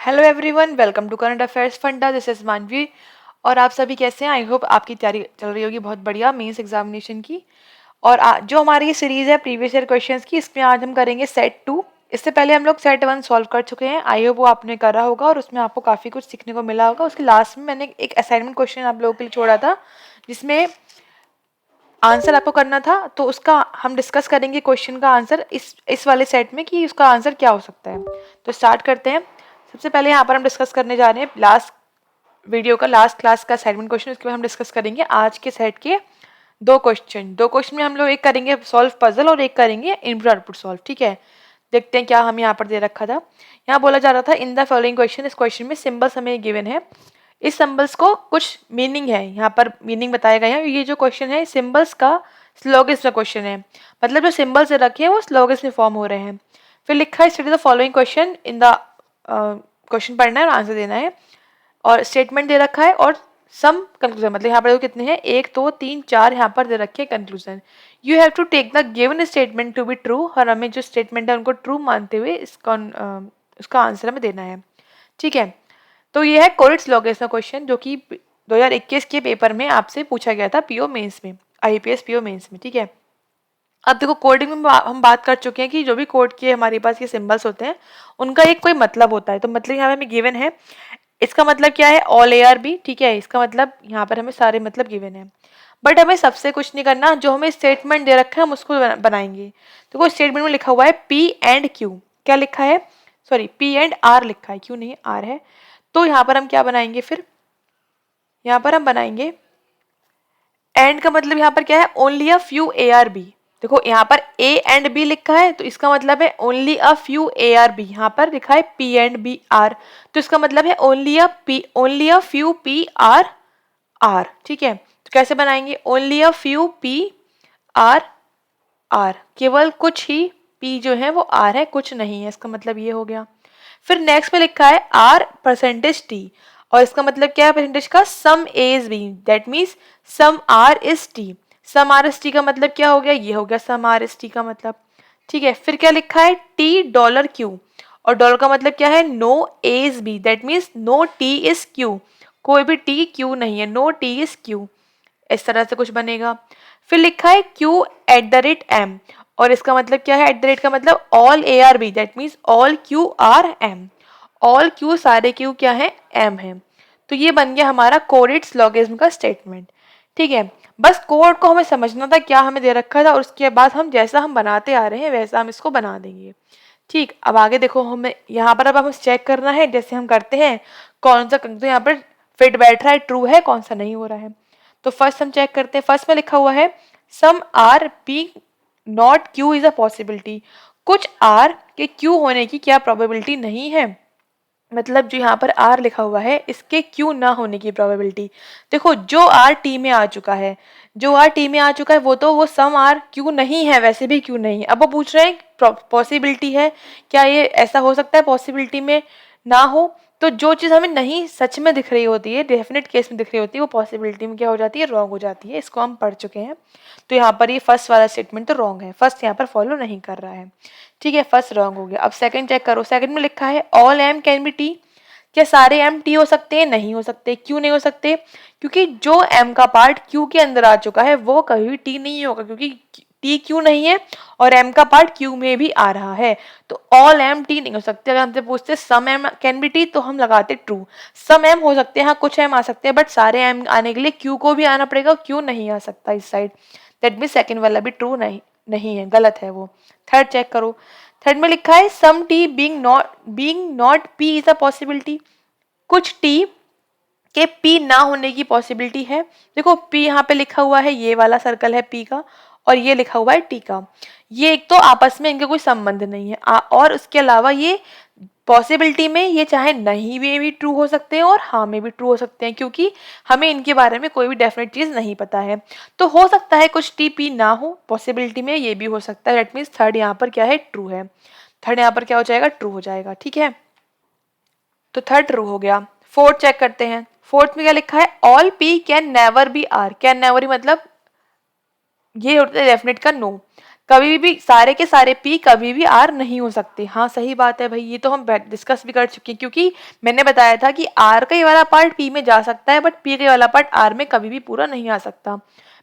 Hello everyone, welcome to current affairs funda. This is Manvi. और आप सभी कैसे हैं? आई होप आपकी तैयारी चल रही होगी बहुत बढ़िया मेंस एग्जामिनेशन की। और जो हमारी ये सीरीज है प्रीवियस ईयर क्वेश्चंस की, इसमें आज हम करेंगे सेट 2। इससे पहले हम लोग सेट 1 सॉल्व कर चुके हैं। आई होप वो आपने करा होगा और उसमें आपको काफ़ी कुछ सीखने को मिला होगा। उसके लास्ट में मैंने एक असाइनमेंट क्वेश्चन आप लोगों के लिए छोड़ा था, जिसमें आंसर आपको करना था। तो उसका हम डिस्कस करेंगे क्वेश्चन का आंसर इस वाले सेट में कि उसका आंसर क्या हो सकता है। तो स्टार्ट करते हैं। सबसे पहले यहाँ पर हम डिस्कस करने जा रहे हैं लास्ट वीडियो का, लास्ट क्लास का असाइनमेंट क्वेश्चन। उसके बाद हम डिस्कस करेंगे आज के सेट के दो क्वेश्चन में हम लोग एक करेंगे सॉल्व पजल और एक करेंगे इनपुट आउटपुट सॉल्व। ठीक है, देखते हैं क्या हमें यहाँ पर दे रखा था। यहाँ बोला जा रहा था इन द फॉलोइंग क्वेश्चन, इस क्वेश्चन में सिंबल्स हमें गिवन है। इस सिंबल्स को कुछ मीनिंग है, यहाँ पर मीनिंग बताया गया है। ये जो क्वेश्चन है सिंबल्स का स्लोगिस का क्वेश्चन है, मतलब जो सिंबल्स रखे हैं वो स्लोगिस में फॉर्म हो रहे हैं। फिर लिखा है study the following question in the question पढ़ना है और आंसर देना है। और स्टेटमेंट दे रखा है और सम कंक्लूजन, मतलब यहाँ पर कितने हैं, 1 2 3 4 यहाँ पर दे रखे हैं conclusion. You have to take the given statement to be true, और हमें जो स्टेटमेंट है उनको ट्रू मानते हुए उसका आंसर हमें देना है। ठीक है, तो ये है कोरिट्स लॉगेस का क्वेश्चन, जो कि 2021 के पेपर में आपसे पूछा गया था पीओ मेंस में, आईपीएस पीओ मेंस में। ठीक है, अब देखो कोडिंग में हम बात कर चुके हैं कि जो भी कोड के हमारे पास ये सिंबल्स होते हैं उनका एक कोई मतलब होता है। तो मतलब यहाँ पे हमें गिवन है, इसका मतलब क्या है, ऑल ए आर बी। ठीक है, इसका मतलब यहाँ पर हमें सारे मतलब गिवन है, बट हमें सबसे कुछ नहीं करना। जो हमें स्टेटमेंट दे रखा है हम उसको बनाएंगे। तो वो स्टेटमेंट में लिखा हुआ है पी एंड क्यू, क्या लिखा है, सॉरी पी एंड आर लिखा है, क्यू नहीं आर है। तो यहाँ पर हम क्या बनाएंगे, फिर यहाँ पर हम बनाएंगे एंड का मतलब यहाँ पर क्या है, only a few A are B. देखो यहाँ पर ए एंड बी लिखा है तो इसका मतलब है only a few A are B. यहाँ पर लिखा है पी एंड बी आर, तो इसका मतलब है only a few P are R. ठीक है, तो कैसे बनाएंगे, only a few P are R, केवल कुछ ही पी जो है वो आर है, कुछ नहीं है, इसका मतलब ये हो गया। फिर नेक्स्ट में लिखा है आर परसेंटेज टी, और इसका मतलब क्या है परसेंटेज का, some A is B, that means some R is T. Some R is T का मतलब क्या हो गया, ये हो गया सम आर इज टी का मतलब। ठीक है, फिर क्या लिखा है टी डॉलर क्यू, और डॉलर का मतलब क्या है, no A is B, that means no T is Q, कोई भी टी क्यू नहीं है, नो टी इज क्यू। इस तरह से कुछ बनेगा। फिर लिखा है Q at the rate M, और इसका मतलब क्या है, एट द रेट का मतलब all A are B, that means all Q are M, ऑल क्यू सारे क्यू क्या है, एम है। तो ये बन गया हमारा कोरिट्स लॉगरिथम का स्टेटमेंट। ठीक है, बस कोड को हमें समझना था, क्या हमें दे रखा था, और उसके बाद हम जैसा हम बनाते आ रहे हैं वैसा हम इसको बना देंगे। ठीक, अब आगे देखो, हमें यहाँ पर अब हमें चेक करना है, जैसे हम करते हैं कौन सा तो यहाँ पर फिट बैठ रहा है, ट्रू है, कौन सा नहीं हो रहा है। तो फर्स्ट हम चेक करते हैं। फर्स्ट में लिखा हुआ है some R be not Q is a possibility, कुछ आर के क्यू होने की क्या प्रोबेबिलिटी नहीं है, मतलब जो यहाँ पर आर लिखा हुआ है इसके क्यू ना होने की प्रोबेबिलिटी। देखो जो आर टी में आ चुका है, जो आर टी में आ चुका है वो सम आर क्यू नहीं है, वैसे भी क्यू नहीं है। अब वो पूछ रहे हैं पॉसिबिलिटी है, क्या ये ऐसा हो सकता है पॉसिबिलिटी में ना हो। तो जो चीज़ हमें नहीं सच में दिख रही होती है, डेफिनेट केस में दिख रही होती है, वो पॉसिबिलिटी में क्या हो जाती है, रॉन्ग हो जाती है। इसको हम पढ़ चुके हैं। तो यहाँ पर ये फर्स्ट वाला स्टेटमेंट तो रॉन्ग है, फर्स्ट यहाँ पर फॉलो नहीं कर रहा है। ठीक है, फर्स्ट रॉन्ग हो गया। अब सेकंड चेक करो, सेकंड में लिखा है all M can be T, क्या सारे एम टी हो सकते हैं, नहीं हो सकते। क्यों नहीं हो सकते, क्योंकि जो एम का पार्ट क्यू के अंदर आ चुका है वो कभी भी टी नहीं होगा, क्योंकि टी क्यू नहीं है और एम का पार्ट क्यू में भी आ रहा है। तो ऑल एम टी नहीं हो सकते। अगर हमसे पूछते सम एम कैन बी टी तो हम लगाते ट्रू। सम एम हो सकते हैं, हाँ कुछ एम आ सकते हैं, बट सारे एम आने के लिए क्यू को भी आना पड़ेगा, क्यू नहीं आ सकता इस साइड। दैट मीन सेकंड वाला भी ट्रू नहीं है, गलत है वो। थर्ड चेक करो, थर्ड में लिखा है some T being not P is a possibility, कुछ टी के पी ना होने की पॉसिबिलिटी है। देखो पी यहाँ पे लिखा हुआ है, ये वाला सर्कल है पी का, और ये लिखा हुआ है टी का। ये एक तो आपस में इनका कोई संबंध नहीं है, और उसके अलावा ये पॉसिबिलिटी में ये चाहे नहीं में भी ट्रू हो सकते हैं और हाँ में भी ट्रू हो सकते हैं, क्योंकि हमें इनके बारे में कोई भी डेफिनेट चीज नहीं पता है। तो हो सकता है कुछ टी पी ना हो पॉसिबिलिटी में, ये भी हो सकता है। दैट मीन्स थर्ड यहाँ पर क्या है, ट्रू है। थर्ड यहाँ पर क्या हो जाएगा, ट्रू हो जाएगा। ठीक है, तो थर्ड ट्रू हो गया। फोर्थ चेक करते हैं। फोर्थ में क्या लिखा है, all P can never be R. Can never मतलब ये होता है डेफिनेट का नो। कभी भी सारे के सारे पी कभी भी आर नहीं हो सकते। हाँ सही बात है भाई, ये तो हम डिस्कस भी कर चुके हैं, क्योंकि मैंने बताया था कि आर का ये वाला पार्ट पी में जा सकता है, बट पी का ये वाला पार्ट आर में कभी भी पूरा नहीं आ सकता।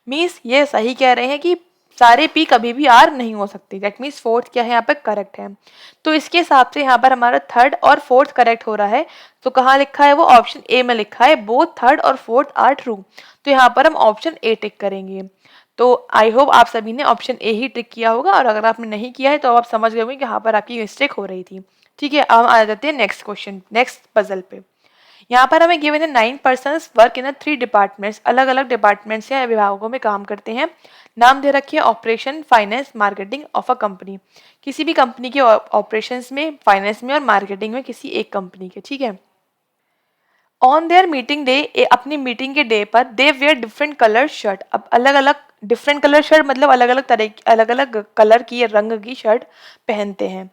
मीन्स ये सही कह रहे हैं कि सारे पी कभी भी आर नहीं हो सकते। दैट मीन्स फोर्थ क्या है यहाँ पे करेक्ट है। तो इसके हिसाब से यहाँ पर हमारा थर्ड और फोर्थ करेक्ट हो रहा है। तो कहाँ लिखा है वो, ऑप्शन ए में लिखा है बोथ थर्ड और फोर्थ आर ट्रू। तो यहाँ पर हम ऑप्शन ए टिक करेंगे। तो आई होप आप सभी ने ऑप्शन ए ही टिक किया होगा, और अगर आपने नहीं किया है तो आप समझ गए होंगे कि यहाँ पर आपकी मिस्टेक हो रही थी। ठीक है, अब हम आ जाते हैं नेक्स्ट क्वेश्चन, नेक्स्ट पजल पे। यहाँ पर हमें गिवन है 9 पर्सन्स वर्क इन 3 डिपार्टमेंट्स, अलग अलग डिपार्टमेंट्स या विभागों में काम करते हैं। नाम दे रखिए operation, finance, marketing of a company. किसी भी कंपनी के ऑपरेशंस में, फाइनेंस में और मार्केटिंग में किसी एक कंपनी के। ठीक है, ऑन देयर मीटिंग डे, अपनी मीटिंग के डे पर दे वेयर डिफरेंट कलर शर्ट। अब अलग अलग डिफरेंट कलर शर्ट मतलब अलग अलग तरह की, अलग अलग कलर की या रंग की शर्ट पहनते हैं।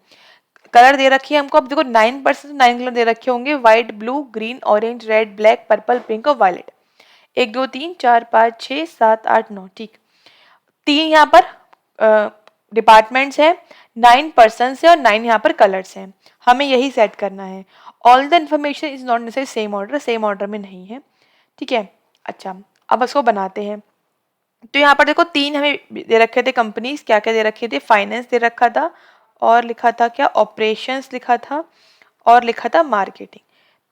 कलर दे रखी है हमको, अब देखो 9% 9 कलर दे रखे होंगे, white, blue, green, orange, red, black, purple, pink और वायलेट। 1 2 3 4 5 6 7 8 9। ठीक, 3 यहाँ पर डिपार्टमेंट्स है, 9 पर्सन है और 9 यहाँ पर कलर्स हैं। हमें यही सेट करना है। All the information is not necessary same order, same order में नहीं है। ठीक है, अच्छा अब इसको बनाते हैं। तो यहाँ पर देखो 3 हमें दे रखे थे कंपनीज, क्या क्या दे रखे थे, फाइनेंस दे रखा था, और लिखा था क्या, ऑपरेशंस लिखा था, और लिखा था मार्केटिंग।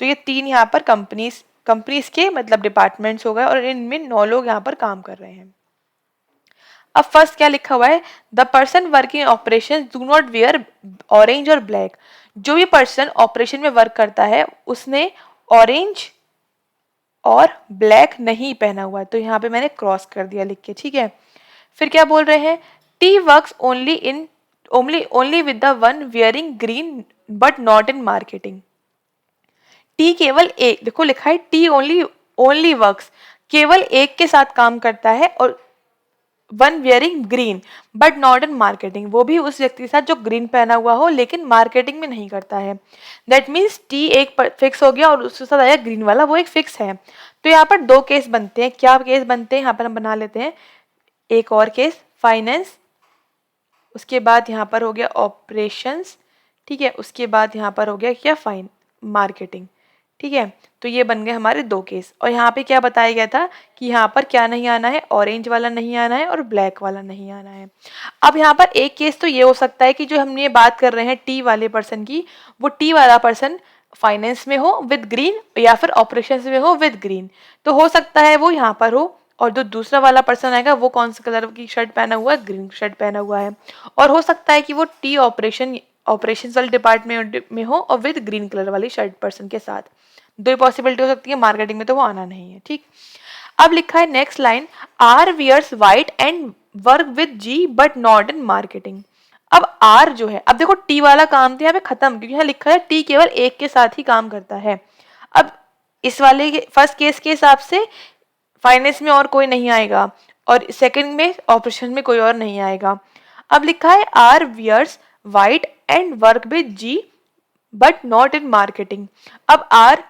तो ये 3 यहाँ पर कंपनीज, कंपनीज के मतलब डिपार्टमेंट्स हो गए, और इनमें 9 लोग यहाँ पर काम कर रहे हैं। अब फर्स्ट क्या लिखा हुआ है, the person working operation do not wear orange और ब्लैक। जो भी पर्सन ऑपरेशन में वर्क करता है उसने ऑरेंज और ब्लैक नहीं पहना हुआ है। तो यहाँ पे मैंने क्रॉस कर दिया लिख के। ठीक है, फिर क्या बोल रहे हैं, T works only with the one wearing green but not in marketing. T केवल एक, देखो लिखा है टी ओनली वर्क्स, केवल एक के साथ काम करता है, और one wearing green but not in marketing, वो भी उस व्यक्ति के साथ जो ग्रीन पहना हुआ हो लेकिन मार्केटिंग में नहीं करता है। दैट मीन्स टी एक फिक्स हो गया और उसके साथ आया ग्रीन वाला, वो एक फिक्स है। तो यहाँ पर 2 केस बनते हैं। क्या केस बनते हैं यहाँ पर हम बना लेते हैं, एक और केस फाइनेंस, उसके बाद यहाँ पर हो गया ऑपरेशंस। ठीक है, उसके बाद यहाँ पर हो गया क्या, मार्केटिंग। ठीक है, तो ये बन गए हमारे 2 केस। और यहाँ पे क्या बताया गया था कि यहाँ पर क्या नहीं आना है, ऑरेंज वाला नहीं आना है और ब्लैक वाला नहीं आना है। अब यहाँ पर एक केस तो ये हो सकता है कि जो हमने बात कर रहे हैं टी वाले पर्सन की, वो टी वाला पर्सन फाइनेंस में हो विद ग्रीन, या फिर ऑपरेशन में हो विद ग्रीन। तो हो सकता है वो यहाँ पर हो, और जो दूसरा वाला पर्सन आएगा वो कौन सा कलर की शर्ट पहना हुआ है, ग्रीन शर्ट पहना हुआ है। और हो सकता है कि वो टी ऑपरेशन वाले डिपार्टमेंट में हो और विद ग्रीन कलर वाली शर्ट पर्सन के साथ। 2 पॉसिबिलिटी हो सकती है, मार्केटिंग में तो वो आना नहीं है। ठीक, अब लिखा है next line, R wears white and work with G but not in marketing. अब आर जो है, अब देखो टी वाला काम तो यहाँ पे खत्म, क्योंकि यहाँ लिखा है टी केवल एक के साथ ही काम करता है। अब इस वाले फर्स्ट केस के हिसाब से फाइनेंस में और कोई नहीं आएगा, और सेकंड में ऑपरेशन में कोई और नहीं आएगा। अब लिखा है R wears white and work with G but not in marketing. अब आर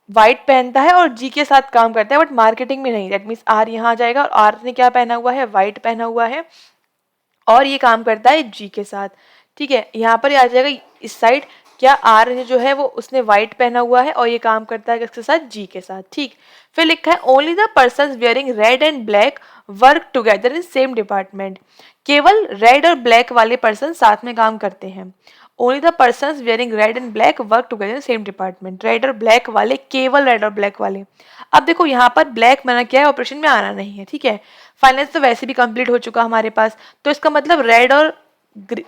व्हाइट पहनता है और जी के साथ काम करता है बट मार्केटिंग में नहीं। दैट मीन्स आर यहाँ आ जाएगा, और आर ने क्या पहना हुआ है, व्हाइट पहना हुआ है, और ये काम करता है जी के साथ। ठीक है, यहाँ पर आ जाएगा इस साइड, क्या आर जो है वो उसने व्हाइट पहना हुआ है और ये काम करता है किसके साथ, जी के साथ। ठीक, फिर लिखा है only the person wearing red and black work together in same department. केवल रेड और ब्लैक वाले पर्सन साथ में काम करते हैं। Only the person wearing red and black work together in same department. Red और ब्लैक वाले, केवल रेड और ब्लैक वाले। अब देखो यहाँ पर ब्लैक मना क्या है, ऑपरेशन में आना नहीं है। ठीक है, फाइनेंस तो वैसे भी कंप्लीट हो चुका हमारे पास, तो इसका मतलब रेड और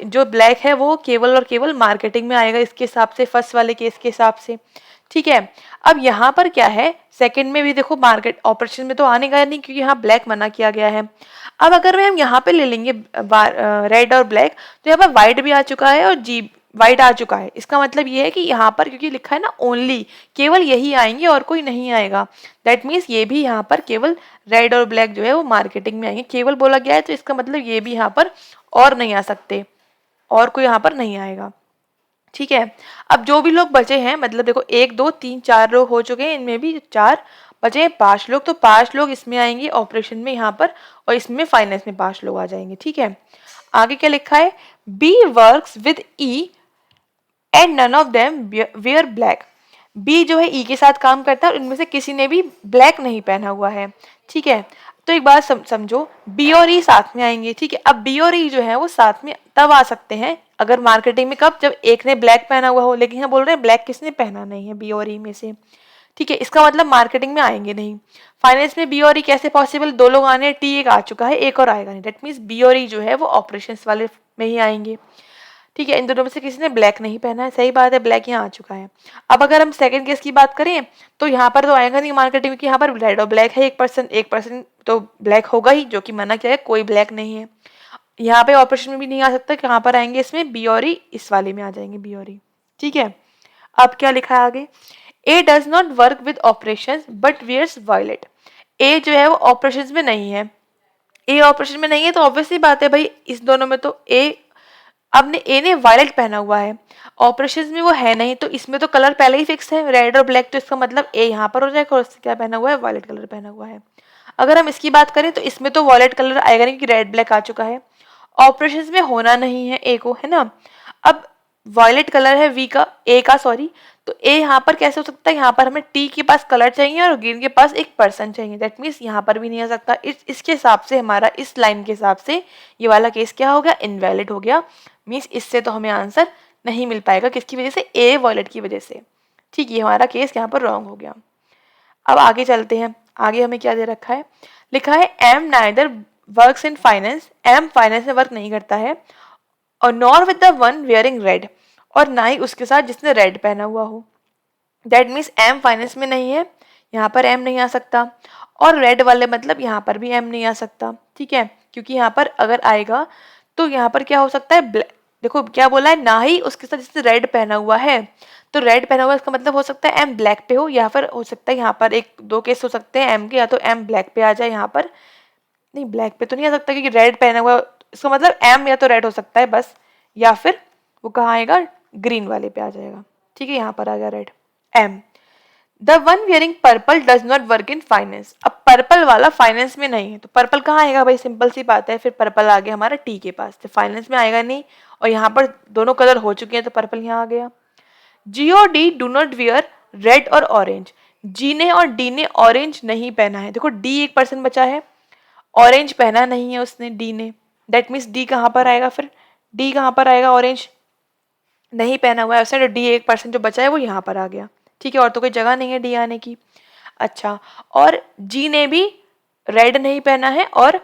जो ब्लैक है वो केवल और केवल मार्केटिंग में आएगा इसके हिसाब से, फर्स्ट वाले केस के हिसाब से। ठीक है, अब यहाँ पर क्या है, सेकंड में भी देखो मार्केट ऑपरेशन में तो आने का नहीं, क्योंकि यहाँ ब्लैक मना किया गया है। अब अगर हम यहाँ पे ले लेंगे रेड और ब्लैक, तो यहाँ पर व्हाइट भी आ चुका है और जी व्हाइट आ चुका है। इसका मतलब ये है कि यहाँ पर क्योंकि लिखा है ना ओनली, केवल यही आएंगे और कोई नहीं आएगा। दैट मीन्स ये भी यहाँ पर केवल रेड और ब्लैक जो है वो मार्केटिंग में आएंगे, केवल बोला गया है, तो इसका मतलब ये भी यहाँ पर और नहीं आ सकते, और कोई यहाँ पर नहीं आएगा। ठीक है, अब जो भी लोग बचे हैं, मतलब देखो 1 2 3 4 लोग हो चुके हैं, इनमें भी 4 बचे हैं, 5 लोग, तो 5 लोग इसमें आएंगे ऑपरेशन में यहाँ पर, और इसमें फाइनेंस में 5 लोग आ जाएंगे। ठीक है, आगे क्या लिखा है, B works with E and none of them wear black. B जो है ई के साथ काम करता है और इनमें से किसी ने भी ब्लैक नहीं पहना हुआ है। ठीक है, तो एक बात समझो, बी और ई साथ में आएंगे। ठीक है, अब बी और ई जो है वो साथ में तब आ सकते हैं अगर मार्केटिंग में, कब, जब एक ने ब्लैक पहना हुआ हो। लेकिन यहाँ बोल रहे हैं ब्लैक किसने पहना नहीं है, बी और ई में से। ठीक है, इसका मतलब मार्केटिंग में आएंगे नहीं। फाइनेंस में बी और ई कैसे पॉसिबल, दो लोग आने, टी एक आ चुका है, एक और आएगा नहीं। दैट मीन्स बी और ई जो है वो ऑपरेशंस वाले में ही आएंगे। ठीक है, इन दोनों में से किसी ने ब्लैक नहीं पहना है, सही बात है, ब्लैक यहाँ आ चुका है। अब अगर हम सेकंड केस की बात करें तो यहाँ पर तो आएगा नहीं मार्केटिंग, क्योंकि यहाँ पर रेड और ब्लैक है, 1% तो ब्लैक होगा ही, जो कि मना किया है, कोई ब्लैक नहीं है। यहाँ पे ऑपरेशन में भी नहीं आ सकता, कहाँ पर आएंगे इसमें, बी और ई, इस वाले में आ जाएंगे बी और ई। ठीक है, अब क्या लिखा है आगे, A does not work with operation but wears violet. A जो है वो ऑपरेशन में नहीं है, ए ऑपरेशन में नहीं है तो ऑब्वियसली बात है भाई, इस दोनों में तो ए, अब ने ए ने वायलेट पहना हुआ है, ऑपरेशन में वो है नहीं, तो इसमें तो कलर पहले ही फिक्स है, रेड और ब्लैक, तो इसका मतलब ए यहाँ पर हो जाएगा और उससे क्या पहना हुआ है, वायलेट कलर पहना हुआ है। अगर हम इसकी बात करें तो इसमें तो वायलेट कलर आएगा नहीं, क्योंकि रेड ब्लैक आ चुका है, ऑपरेशन में होना नहीं है ए को, है ना। अब वायलेट कलर है वी का, ए का सॉरी, तो ए यहाँ पर कैसे हो सकता है, यहाँ पर हमें टी के पास कलर चाहिए और ग्रीन के पास एक पर्सन चाहिए, दैट मीन्स यहाँ पर भी नहीं आ सकता। इसके हिसाब से हमारा, इस लाइन के हिसाब से ये वाला केस क्या हो गया, इनवैलिड हो गया। मीन्स इससे तो हमें आंसर नहीं मिल पाएगा, किसकी वजह से, ए वायलेट की वजह से। ठीक, ये हमारा केस यहाँ पर रॉन्ग हो गया। अब आगे चलते हैं, आगे हमें क्या दे रखा है, लिखा है M neither works in finance, M finance में वर्क नहीं करता है, और nor with the one wearing red, और ना ही उसके साथ जिसने रेड पहना हुआ हो। दैट मीन्स एम फाइनेंस में नहीं है, यहाँ पर एम नहीं आ सकता, और रेड वाले मतलब यहाँ पर भी एम नहीं आ सकता। ठीक है, क्योंकि यहाँ पर अगर आएगा तो यहाँ पर क्या हो सकता है, देखो क्या बोला है, ना ही उसके साथ जिसने रेड पहना हुआ है, तो रेड पहना हुआ है इसका मतलब हो सकता है एम ब्लैक पे हो, या फिर हो सकता है यहाँ पर एक दो केस हो सकते हैं एम के, या तो एम ब्लैक पे आ जाए, यहाँ पर नहीं, ब्लैक पे तो नहीं आ सकता क्योंकि रेड पहना हुआ, इसका मतलब एम या तो रेड हो सकता है बस, या फिर वो कहाँ आएगा, ग्रीन वाले पे आ जाएगा। ठीक है, यहाँ पर आ गया red, M. The one wearing purple does not work in finance, अब पर्पल वाला फाइनेंस में नहीं है, तो पर्पल कहाँ आएगा भाई, सिंपल सी बात है, फिर पर्पल आ गया हमारा टी के पास, तो फाइनेंस में आएगा नहीं, और यहाँ पर दोनों कलर हो चुके हैं तो पर्पल यहाँ आ गया। जी और D do not wear red और ऑरेंज, जी ने और डी ने ऑरेंज नहीं पहना है, देखो डी 1% बचा है, ऑरेंज पहना नहीं है उसने, डी ने, दैट मीन्स डी कहाँ पर आएगा, फिर डी कहाँ पर आएगा, ऑरेंज नहीं पहना हुआ है उसने, तो डी 1% जो बचा है वो यहाँ पर आ गया। ठीक है, और तो कोई जगह नहीं है डी आने की। अच्छा, और जी ने भी रेड नहीं पहना है और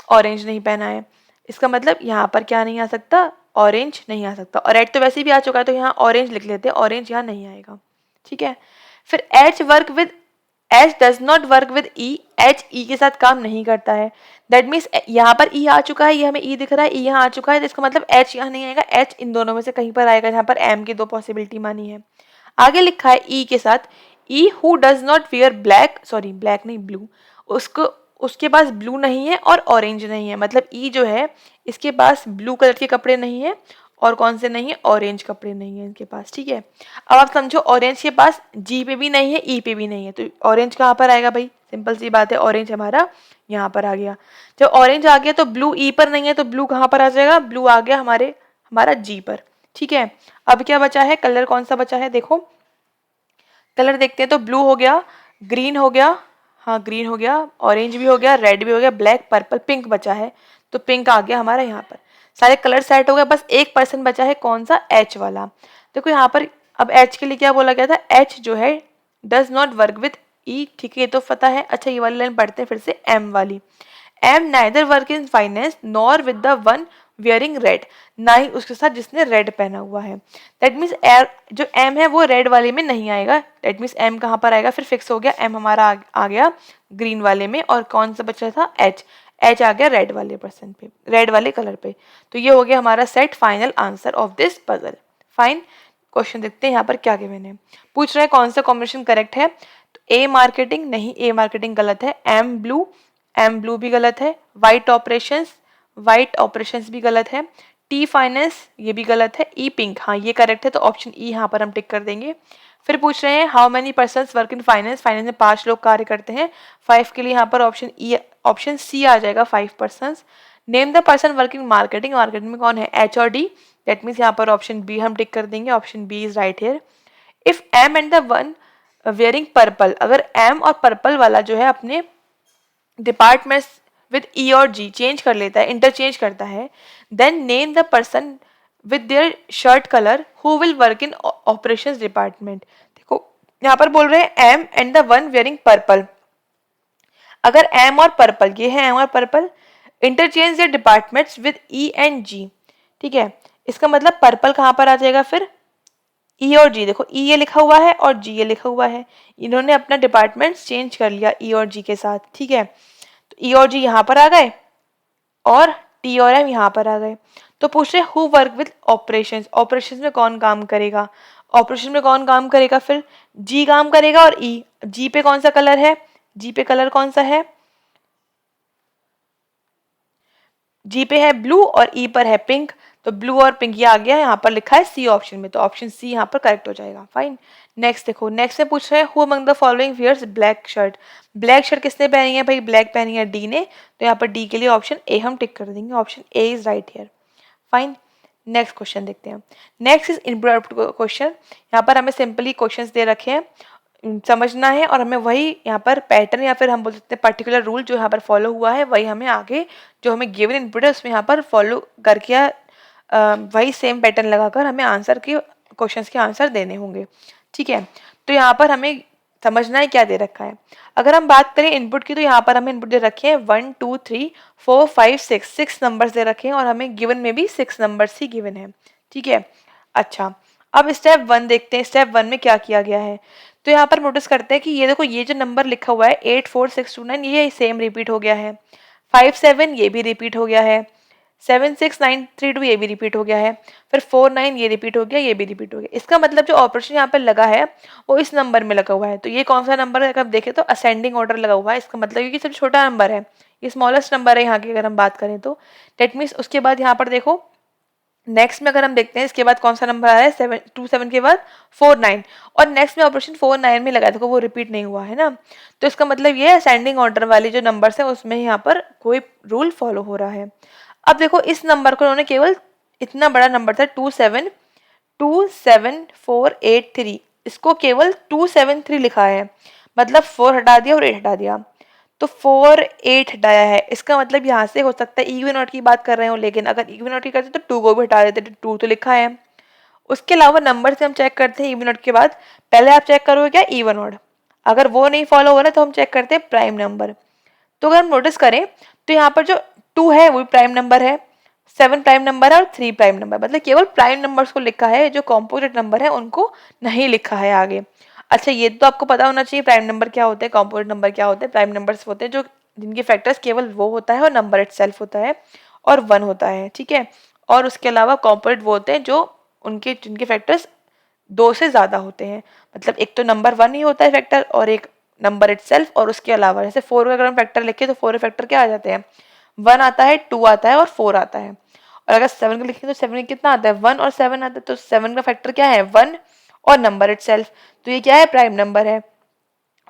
ऑरेंज नहीं पहना है, इसका मतलब यहाँ पर क्या नहीं आ सकता, ऑरेंज नहीं आ सकता, और रेड तो वैसे भी आ चुका है तो यहाँ ऑरेंज लिख लेते हैं, ऑरेंज यहाँ नहीं आएगा। ठीक है, फिर H work with, H does not work with E, H E के साथ काम नहीं करता है, दैट मीन्स यहाँ पर ई आ चुका है, ये हमें ई दिख रहा है, ई यहाँ आ चुका है, तो इसका मतलब एच यहाँ नहीं आएगा, एच इन दोनों में से कहीं पर आएगा, जहाँ पर एम की दो पॉसिबिलिटी मानी है। आगे लिखा है ई के साथ, ई who does not wear black, sorry black नहीं ब्लू, उसको, उसके पास ब्लू नहीं है और ऑरेंज नहीं है, मतलब ई जो है इसके पास ब्लू कलर के कपड़े नहीं है, और कौन से नहीं है, ऑरेंज कपड़े नहीं है इनके पास। ठीक है, अब आप समझो ऑरेंज के पास जी पे भी नहीं है, ई पे भी नहीं है, तो ऑरेंज कहाँ पर आएगा भाई, सिंपल सी बात है, ऑरेंज हमारा यहाँ पर आ गया। जब ऑरेंज आ गया तो ब्लू ई पर नहीं है, तो ब्लू कहाँ पर आ जाएगा, ब्लू आ गया हमारा जी पर। ठीक है, अब क्या बचा है, कलर कौन सा बचा है, देखो कलर देखते हैं, तो ब्लू हो गया, ग्रीन हो गया, हाँ ग्रीन हो गया, ऑरेंज भी हो गया, रेड भी हो गया, ब्लैक, पर्पल, पिंक बचा है, तो पिंक आ गया हमारा यहाँ पर, सारे कलर सेट हो गए, बस 1% बचा है, कौन सा, एच वाला। देखो यहाँ पर अब एच के लिए क्या बोला गया था, एच जो है डज नॉट वर्क विथ ई, ठीक है ये तो पता है। अच्छा, ये वाली लाइन पढ़ते हैं फिर से, एम वाली, M neither work in finance nor with the one wearing red, ना ही उसके साथ जिसने रेड पहना हुआ है, दैट मीन्स जो एम है वो रेड वाले में नहीं आएगा, दैट मीन्स एम कहाँ पर आएगा, फिर फिक्स हो गया, एम हमारा आ गया ग्रीन वाले में, और कौन सा बचा था, एच, एच आ गया रेड वाले पर्सन पे, रेड वाले कलर पे। तो ये हो गया हमारा set final answer of this puzzle. Fine, question देखते हैं यहाँ पर क्या गिवन है, पूछ रहे हैं कौन सा कॉम्बिनेशन करेक्ट है, तो ए मार्केटिंग, नहीं ए मार्केटिंग गलत है, एम ब्लू भी गलत है, वाइट ऑपरेशंस भी गलत है, टी फाइनेंस ये भी गलत है, ई पिंक हाँ ये करेक्ट है, तो ऑप्शन ई यहाँ पर हम टिक कर देंगे। फिर पूछ रहे हैं how many persons work in finance, finance में 5 लोग कार्य करते हैं, 5 के लिए यहाँ पर ऑप्शन सी आ जाएगा 5 persons. Name the person working marketing, marketing में कौन है, एच और डी, दैट मीन्स यहाँ पर ऑप्शन बी हम टिक कर देंगे, option B is right here. If M and the one wearing purple, अगर एम और पर्पल वाला जो है अपने डिपार्टमेंट विद ई और जी चेंज कर लेता है, इंटरचेंज करता है, then name the person with their shirt colour who will work in operations department. देखो यहाँ पर बोल रहे हैं M and the one wearing purple, अगर एम और पर्पल, ये है एम और purple, interchange their departments with E and G, ठीक है, इसका मतलब पर्पल कहाँ पर आ जाएगा फिर, ई और जी, देखो ई ये लिखा हुआ है और जी ये लिखा हुआ है, इन्होंने अपना डिपार्टमेंट चेंज कर लिया ई और जी के साथ, ठीक है, तो ई और जी यहाँ पर आ गए और टी और एम यहाँ पर आ गए। तो पूछ रहे who work with operations, operations में कौन काम करेगा, ऑपरेशन में कौन काम करेगा, फिर जी काम करेगा और ई, जी पे कौन सा कलर है, जी पे कलर कौन सा है, जी पे है ब्लू और ई पर है पिंक, तो ब्लू और पिंक ये आ गया, यहाँ पर लिखा है सी ऑप्शन में, तो ऑप्शन सी यहाँ पर करेक्ट हो जाएगा। फाइन, नेक्स्ट देखो, नेक्स्ट में पूछ रहे हैं who among the following wears black shirt, black shirt किसने पहनी है भाई, ब्लैक पहनी है डी ने, तो यहाँ पर डी के लिए ऑप्शन ए हम टिक कर देंगे, option A is right here. Fine, next question देखते हैं। नेक्स्ट इज इनपुट क्वेश्चन, यहाँ पर हमें सिंपली क्वेश्चंस दे रखे हैं, समझना है और हमें वही यहाँ पर पैटर्न या फिर हम बोल सकते हैं पर्टिकुलर रूल जो यहाँ पर फॉलो हुआ है वही हमें आगे जो हमें गिवन इनपुट है उसमें यहाँ पर फॉलो करके वही सेम पैटर्न लगाकर हमें आंसर के क्वेश्चंस के आंसर देने होंगे, ठीक है। तो यहाँ पर हमें समझना है क्या दे रखा है। अगर हम बात करें इनपुट की तो यहाँ पर हमें इनपुट दे रखे हैं 1 2 3 4 5 6 नंबर्स दे रखे हैं और हमें गिवन में भी 6 नंबर्स ही गिवन है, ठीक है। अच्छा, अब स्टेप 1 देखते हैं, स्टेप 1 में क्या किया गया है। तो यहाँ पर नोटिस करते हैं कि ये देखो ये जो नंबर लिखा हुआ है 84629 ये सेम रिपीट हो गया है, 57 ये भी रिपीट हो गया है, 76932 ये भी रिपीट हो गया है, फिर 49 ये रिपीट हो गया, ये भी रिपीट हो गया। इसका मतलब जो ऑपरेशन यहाँ पर लगा है वो इस नंबर में लगा हुआ है, तो ये कौन सा नंबर है, अगर आप देखें तो असेंडिंग ऑर्डर लगा हुआ है, इसका मतलब ये सबसे छोटा नंबर है, ये स्मॉलेस्ट नंबर है यहाँ की अगर हम बात करें तो। डेट मीन्स उसके बाद यहाँ पर देखो नेक्स्ट में अगर हम देखते हैं इसके बाद कौन सा नंबर आया है 727 के बाद 49 और नेक्स्ट में ऑपरेशन 49 में लगा, देखो वो रिपीट नहीं हुआ है ना, तो इसका मतलब ये असेंडिंग ऑर्डर वाले जो नंबर्स है उसमें यहाँ पर कोई रूल फॉलो हो रहा है। अब देखो इस नंबर को उन्होंने केवल इतना बड़ा नंबर था 27483 इसको केवल 273 लिखा है, मतलब 4 हटा दिया और 8 हटा दिया, तो 4 8 हटाया है, इसका मतलब यहाँ से हो सकता है इवन ऑड की बात कर रहे हो, लेकिन अगर इवन ऑड की करते तो 2 को भी हटा देते, तो 2 तो लिखा है। उसके अलावा नंबर से हम चेक करते हैं इवन ऑड के बाद, पहले आप चेक करोगे क्या इवन ऑड, अगर वो नहीं फॉलो हो रहा तो हम चेक करते हैं प्राइम नंबर। तो अगर हम नोटिस करें तो यहाँ पर जो 2 है वो प्राइम नंबर है, 7 प्राइम नंबर है और 3 प्राइम नंबर, मतलब केवल प्राइम नंबर्स को लिखा है, जो कॉम्पोजिट नंबर है उनको नहीं लिखा है आगे। अच्छा, ये तो आपको पता होना चाहिए प्राइम नंबर क्या होते हैं, कॉम्पोजिट नंबर क्या होते हैं। प्राइम नंबर्स होते हैं जो जिनके फैक्टर्स केवल वो होता है और नंबर इटसेल्फ होता है और 1 होता है, ठीक है। और उसके अलावा कॉम्पोजिट वो होते हैं जो उनके जिनके फैक्टर्स 2 से ज़्यादा होते हैं, मतलब एक तो नंबर 1 ही होता है फैक्टर और एक नंबर इटसेल्फ, और उसके अलावा जैसे 4 का अगर हम फैक्टर लिखे तो 4 फैक्टर क्या आ जाते हैं, 1 आता है, 2 आता है और 4 आता है। और अगर 7 का लिखेंगे तो 7 कितना आता है, 1 और 7 आता है, तो 7 का फैक्टर क्या है, 1 और नंबर इटसेल्फ, तो ये क्या है, प्राइम नंबर है।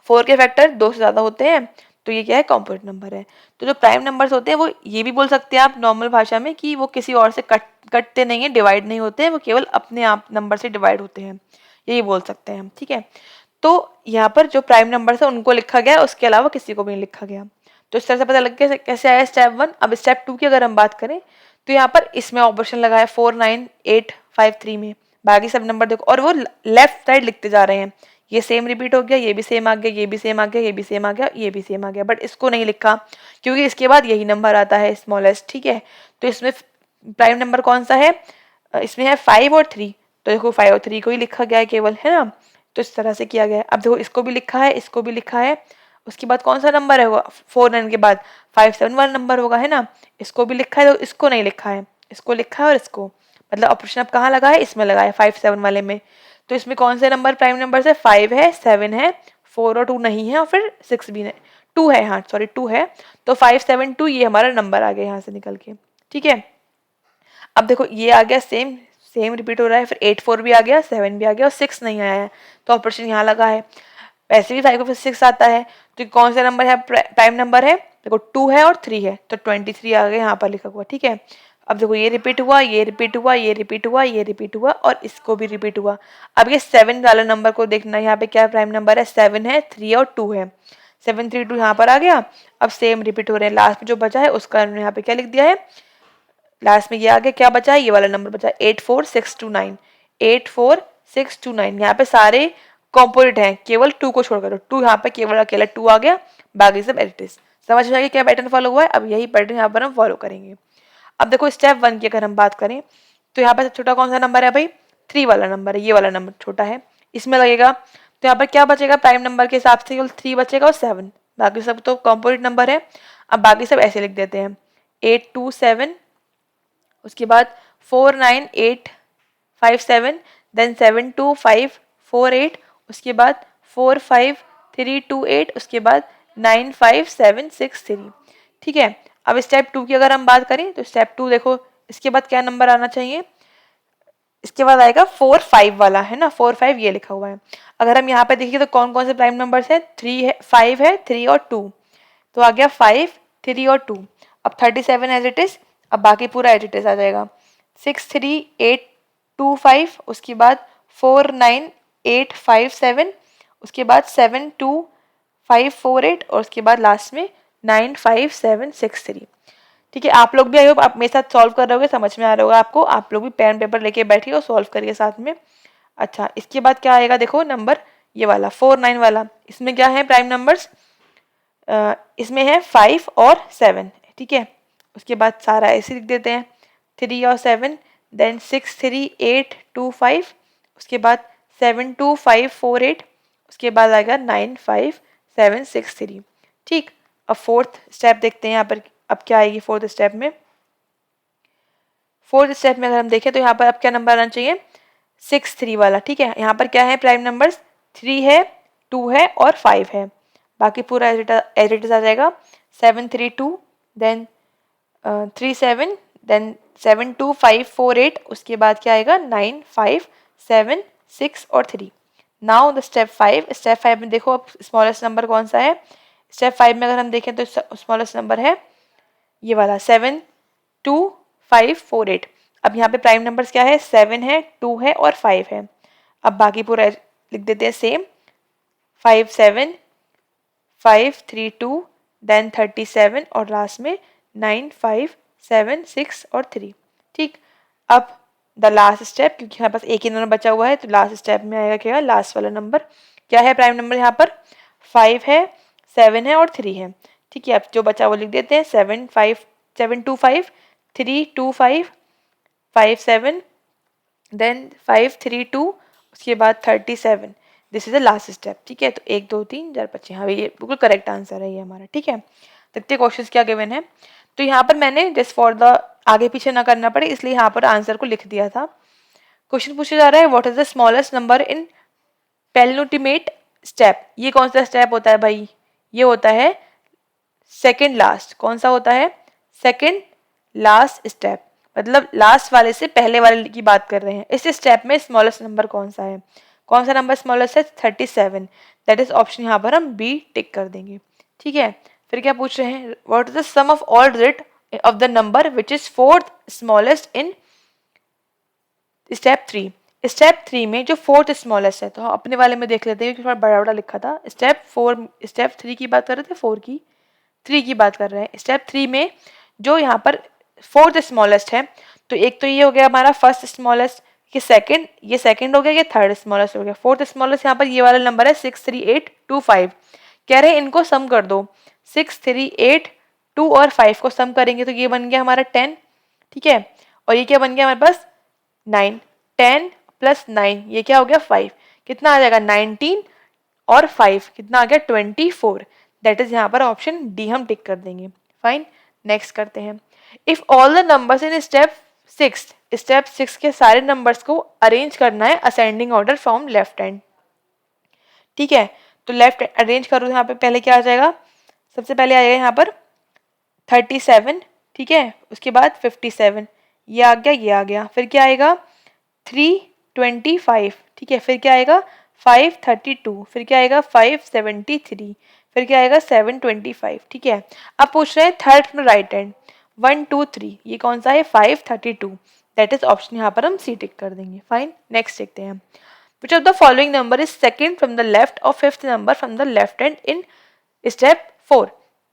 4 के फैक्टर 2 से ज़्यादा होते हैं तो ये क्या है, कॉम्पोजिट नंबर है। तो जो प्राइम नंबर्स होते हैं वो ये भी बोल सकते हैं आप नॉर्मल भाषा में कि वो किसी और से कटते नहीं है, डिवाइड नहीं होते हैं, वो केवल अपने आप नंबर से डिवाइड होते हैं, यही बोल सकते हैं हम, ठीक है। तो यहाँ पर जो प्राइम नंबर्स है उनको लिखा गया, उसके अलावा किसी को भी नहीं लिखा गया। तो इस तरह से पता लग गया कैसे आया स्टेप 1। अब स्टेप 2 की अगर हम बात करें तो यहाँ पर इसमें ऑपरेशन लगा है 49853 में, बाकी सब नंबर देखो और वो लेफ्ट साइड लिखते जा रहे हैं, ये सेम रिपीट हो गया, ये भी सेम आ गया, ये भी सेम आ गया, ये भी सेम आ गया, ये भी सेम आ गया, बट इसको नहीं लिखा क्योंकि इसके बाद यही नंबर आता है स्मॉलेस्ट, ठीक है। तो इसमें प्राइम नंबर कौन सा है, इसमें है 5 और 3, तो देखो 5 और 3 को ही लिखा गया है केवल, है ना। तो इस तरह से किया गया है। अब देखो इसको भी लिखा है, इसको भी लिखा है, उसके बाद कौन सा नंबर है, होगा 49 के बाद 571 नंबर होगा, है ना। इसको भी लिखा है, तो इसको नहीं लिखा है, इसको लिखा है और इसको, मतलब ऑपरेशन अब कहाँ लगा है, इसमें लगा है 57 वाले में। तो इसमें कौन से नंबर प्राइम नंबर है, 5 है, 7 है, 4 और 2 नहीं है और फिर 6 भी नहीं, 2 है, हाँ सॉरी 2 है, तो 572 ये हमारा नंबर आ गया यहाँ से निकल के, ठीक है। अब देखो ये आ गया सेम सेम रिपीट हो रहा है, फिर 8 4 भी आ गया, 7 भी आ गया और 6 नहीं आया है, तो ऑपरेशन यहाँ लगा है। वैसे भी 5 को फिर 6 आता है, तो कौन सा नंबर है प्राइम नंबर है, देखो 2 है और 3 है, तो 23 आ गया यहाँ पर लिखा हुआ, ठीक है। अब देखो ये रिपीट हुआ, ये रिपीट हुआ, ये रिपीट हुआ, ये रिपीट हुआ और इसको भी रिपीट हुआ। अब ये 7 वाला नंबर को देखना, यहाँ पे क्या प्राइम नंबर है, 7 है, 3 और 2 है, 7 3 2 यहाँ पर आ गया। अब सेम रिपीट हो रहे हैं, लास्ट में जो बचा है उसका यहाँ पे क्या लिख दिया है, लास्ट में ये आगे क्या बचा है, ये वाला नंबर बचा 84629, 84629। यहाँ पे सारे कॉम्पोनेंट हैं केवल 2 को छोड़कर, तो 2 यहाँ पे केवल अकेला 2 आ गया, बाकी सब एडिटिव। समझ में आ गया क्या पैटर्न फॉलो हुआ है। अब यही पैटर्न यहाँ पर हम फॉलो करेंगे। अब देखो स्टेप 1 की अगर हम बात करें तो यहाँ पर सबसे छोटा कौन सा नंबर है भाई, 3 वाला नंबर है, ये वाला नंबर छोटा है, इसमें लगेगा। तो यहाँ पर क्या बचेगा, प्राइम नंबर के हिसाब से केवल 3 बचेगा और 7, बाकी सब तो कॉम्पोनेंट नंबर है। अब बाकी सब ऐसे लिख देते हैं, 827, उसके बाद 49857, देन 72548, उसके बाद 45328, उसके बाद 95763, ठीक है। अब स्टेप 2 की अगर हम बात करें तो स्टेप 2 देखो, इसके बाद क्या नंबर आना चाहिए, इसके बाद आएगा 4 5 वाला, है ना, 4 5 ये लिखा हुआ है। अगर हम यहाँ पे देखिए तो कौन कौन से प्राइम नंबर्स है, 3 है, 5 है, 3 और 2, तो आ गया 5 3 और 2। अब 37 एज इट इज, अब बाकी पूरा एज इट इज आ जाएगा, 63825, उसके बाद 49857, उसके बाद 72548 और उसके बाद लास्ट में 95763, ठीक है। आप लोग भी आई होप आप मेरे साथ सॉल्व कर रहे होगे, समझ में आ रहा होगा आपको, आप लोग भी पेन पेपर लेके बैठिए और सॉल्व करिए साथ में। अच्छा, इसके बाद क्या आएगा, देखो नंबर ये वाला 49 वाला, इसमें क्या है प्राइम नंबर्स, इसमें है 5 और 7, ठीक है। उसके बाद सारा ऐसे लिख देते हैं, 3 और 7, देन 63825, उसके बाद 72548, उसके बाद आएगा 95763, ठीक। अब फोर्थ स्टेप देखते हैं यहाँ पर, अब क्या आएगी फोर्थ स्टेप में। फोर्थ स्टेप में अगर हम देखें तो यहाँ पर अब क्या नंबर आना चाहिए, 6 3 वाला, ठीक है। यहाँ पर क्या है प्राइम नंबर्स, 3 है, 2 है और 5 है, बाकी पूरा एज इट इज आ जाएगा, 732, देन 37, देन 72548, उसके बाद क्या आएगा 957 और 3। नाउ द स्टेप 5, स्टेप 5 में देखो अब स्मॉलेस्ट नंबर कौन सा है, स्टेप 5 में अगर हम देखें तो स्मॉलेस्ट नंबर है ये वाला 72548। अब यहाँ पे प्राइम नंबर्स क्या है, 7 है, 2 है और 5 है। अब बाकी पूरा लिख देते हैं सेम, 57532, देन 37 और लास्ट में 957 और 3, ठीक। अब द लास्ट स्टेप, क्योंकि हमारे पास एक ही नंबर बचा हुआ है तो लास्ट स्टेप में आएगा क्या, लास्ट वाला नंबर क्या है, प्राइम नंबर यहाँ पर 5 है, 7 है और 3 है, ठीक है। अब जो बचा वो लिख देते हैं, 725 325 57, देन 532, उसके बाद 37, this is the last step, ठीक है। तो 1 2 3 4 5, हाँ ये बिल्कुल करेक्ट आंसर है ये हमारा, ठीक है। देखते क्वेश्चन क्या गिवन है। तो यहाँ पर मैंने जस्ट फॉर द आगे पीछे ना करना पड़े इसलिए यहाँ पर आंसर को लिख दिया था। क्वेश्चन पूछा जा रहा है, what is the smallest number in penultimate step. ये कौन सा स्टेप होता है भाई, ये होता है सेकेंड लास्ट। कौन सा होता है, सेकेंड लास्ट स्टेप, मतलब लास्ट वाले से पहले वाले की बात कर रहे हैं। इस स्टेप में स्मॉलेस्ट नंबर कौन सा है, कौन सा नंबर स्मॉलेस्ट है, 37, दैट इज ऑप्शन यहाँ पर हम बी टिक कर देंगे, ठीक है। फिर क्या पूछ रहे हैं, what is the sum of all digit of the number which is fourth smallest in step 3। Step 3 में जो फोर्थ स्मॉलेस्ट है, तो हम अपने वाले में देख लेते हैं क्योंकि थोड़ा बड़ा बड़ा लिखा था। स्टेप 3 की बात कर रहे थे, 4 की 3 की बात कर रहे हैं। स्टेप 3 में जो यहाँ पर फोर्थ स्मॉलेस्ट है, तो एक तो ये हो गया हमारा फर्स्ट स्मॉलेस्ट, ये सेकंड, ये सेकंड हो गया, ये थर्ड स्मॉलेस्ट हो गया। फोर्थ स्मॉलेस्ट यहाँ पर ये वाला नंबर है 63825। कह रहे हैं इनको सम कर दो, 638 और 5 को सम करेंगे तो ये बन गया हमारा 10, ठीक है। और ये क्या बन गया हमारे पास 9, 10 प्लस 9 ये क्या हो गया 5, कितना आ जाएगा 19 और 5 कितना आ गया 24, दैट इज यहाँ पर ऑप्शन डी हम टिक कर देंगे। फाइन, नेक्स्ट करते हैं। If all the numbers in step 6, step 6 के सारे नंबर्स को अरेंज करना है ascending order from left hand, ठीक है। तो लेफ्ट अरेंज करो, यहाँ पे पहले क्या आ जाएगा, सबसे पहले आ जाएगा यहाँ पर 37, ठीक है। उसके बाद 57, ये आ गया, ये आ गया। फिर क्या आएगा 325, ठीक है। फिर क्या आएगा 532, फिर क्या आएगा 573, फिर क्या आएगा 725। ठीक है, अब पूछ रहे हैं थर्ड फ्रॉम राइट हैंड, 1 2 3, ये कौन सा है 532, दैट इज ऑप्शन यहाँ पर हम सी टिक कर देंगे। फाइन, नेक्स्ट देखते हैं। Which of the following number is second from the left और fifth number from the left hand in step 4।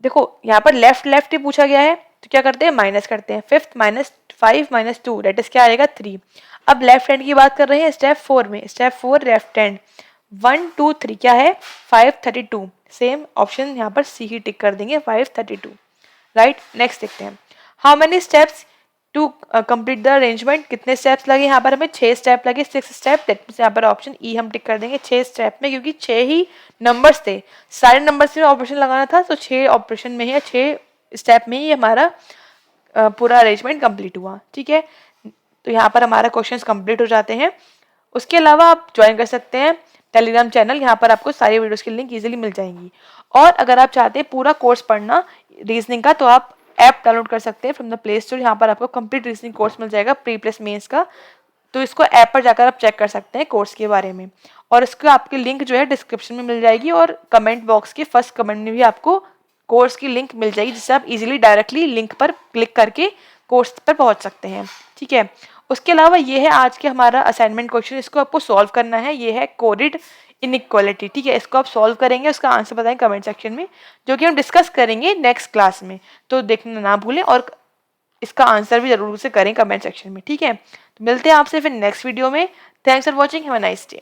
देखो यहाँ पर लेफ्ट लेफ्ट ही पूछा गया है, तो क्या करते हैं माइनस करते हैं, 5 माइनस 5 माइनस 2 दैट इज क्या आएगा 3। अब लेफ्ट हैंड की बात कर रहे हैं स्टेप 4 में, स्टेप 4 लेफ्ट हैंड, 1 2 3 क्या है 532, सेम ऑप्शन यहाँ पर सी ही टिक कर देंगे 532। राइट, नेक्स्ट देखते हैं। How many steps to complete the arrangement, कितने स्टेप्स लगे यहाँ पर हमें 6 स्टेप लगे, 6 स्टेप, दैट मीन्स यहाँ पर ऑप्शन ई हम टिक कर देंगे 6 स्टेप में, क्योंकि 6 ही नंबर्स थे, सारे नंबर्स में ऑपरेशन लगाना था, तो 6 ऑपरेशन में ही 6 स्टेप में ही हमारा पूरा अरेंजमेंट कंप्लीट हुआ। ठीक है, तो यहाँ पर हमारा क्वेश्चंस कंप्लीट हो जाते हैं। उसके अलावा आप ज्वाइन कर सकते हैं टेलीग्राम चैनल, यहाँ पर आपको सारी वीडियोस की लिंक इजीली मिल जाएंगी। और अगर आप चाहते हैं पूरा कोर्स पढ़ना रीजनिंग का, तो आप ऐप डाउनलोड कर सकते हैं फ्रॉम द प्ले स्टोर, यहाँ पर आपको कंप्लीट रीजनिंग कोर्स मिल जाएगा प्री प्लस मेंस का, तो इसको ऐप पर जाकर आप चेक कर सकते हैं कोर्स के बारे में। और इसको आपकी लिंक जो है डिस्क्रिप्शन में मिल जाएगी, और कमेंट बॉक्स के फर्स्ट कमेंट में भी आपको कोर्स की लिंक मिल जाएगी, जिससे आप इजीली डायरेक्टली लिंक पर क्लिक करके कोर्स पर पहुंच सकते हैं। ठीक है, उसके अलावा ये है आज के हमारा असाइनमेंट क्वेश्चन, इसको आपको सॉल्व करना है। ये है कोरिड इनइक्वालिटी। ठीक है, इसको आप सॉल्व करेंगे, उसका आंसर बताएं कमेंट सेक्शन में, जो कि हम डिस्कस करेंगे नेक्स्ट क्लास में, तो देखना ना भूलें, और इसका आंसर भी जरूर से करें कमेंट सेक्शन में। ठीक है, तो मिलते हैं आपसे फिर नेक्स्ट वीडियो में। Thanks for watching, have a nice day.